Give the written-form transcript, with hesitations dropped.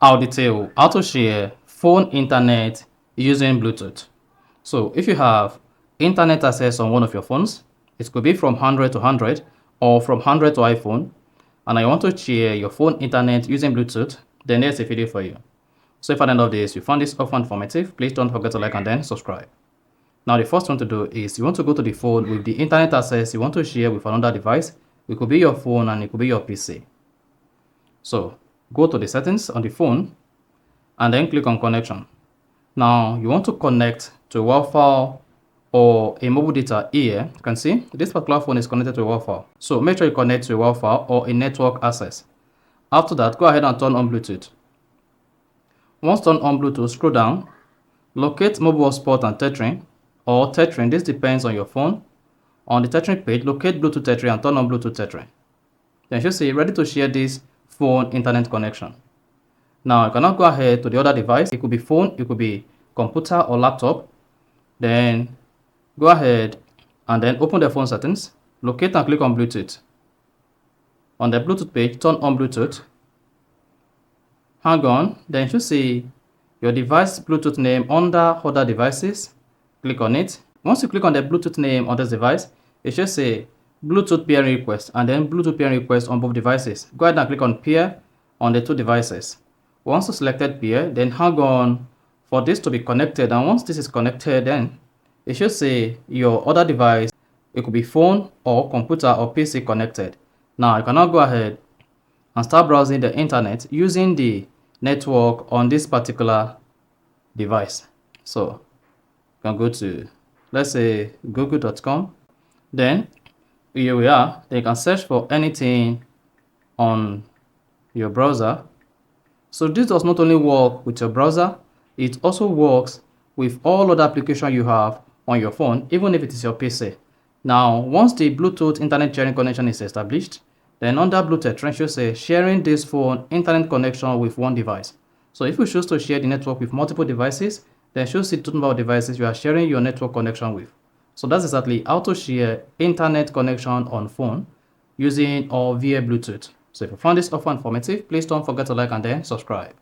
I'll detail how to share phone internet using Bluetooth. So if you have internet access on one of your phones, it could be from Android to Android or from Android to iPhone, and I want to share your phone internet using Bluetooth, then there's a video for you. So if at the end of this you found this offer informative, please don't forget to like and then subscribe. Now the first thing to do is you want to go to the phone with the internet access you want to share with another device. It could be your phone and it could be your PC. So go to the settings on the phone and then click on connection. Now you want to connect to Wi-Fi or a mobile data here. You can see this particular phone is connected to Wi-Fi. So make sure you connect to Wi-Fi or a network access. After that, go ahead and turn on Bluetooth. Once turned on Bluetooth, scroll down, locate mobile hotspot and tethering or tethering. This depends on your phone. On the tethering page, locate Bluetooth tethering and turn on Bluetooth tethering. Then you should say ready to share this phone internet connection. Now you cannot go ahead to the other device. It could be phone, it could be computer or laptop. Then go ahead and then open the phone settings, locate and click on Bluetooth. On the Bluetooth page, turn on Bluetooth. Hang on, then you should see your device Bluetooth name under other devices. Click on it. Once you click on the Bluetooth name on this device, it should say Bluetooth pairing request and then Bluetooth pairing request on both devices. Go ahead and click on pair on the two devices. Once you selected pair, then hang on for this to be connected, and once this is connected, then it should say your other device, it could be phone or computer or PC connected. Now you cannot go ahead and start browsing the internet using the network on this particular device. So you can go to, let's say, google.com. Then here we are. Then you can search for anything on your browser. So this does not only work with your browser, it also works with all other applications you have on your phone, even if it is your PC. Now, once the Bluetooth internet sharing connection is established, then under Bluetooth, it should say sharing this phone internet connection with one device. So if you choose to share the network with multiple devices, then should see the number of devices you are sharing your network connection with. So that's exactly how to share internet connection on phone using or via Bluetooth. So if you found this offer informative, please don't forget to like and then subscribe.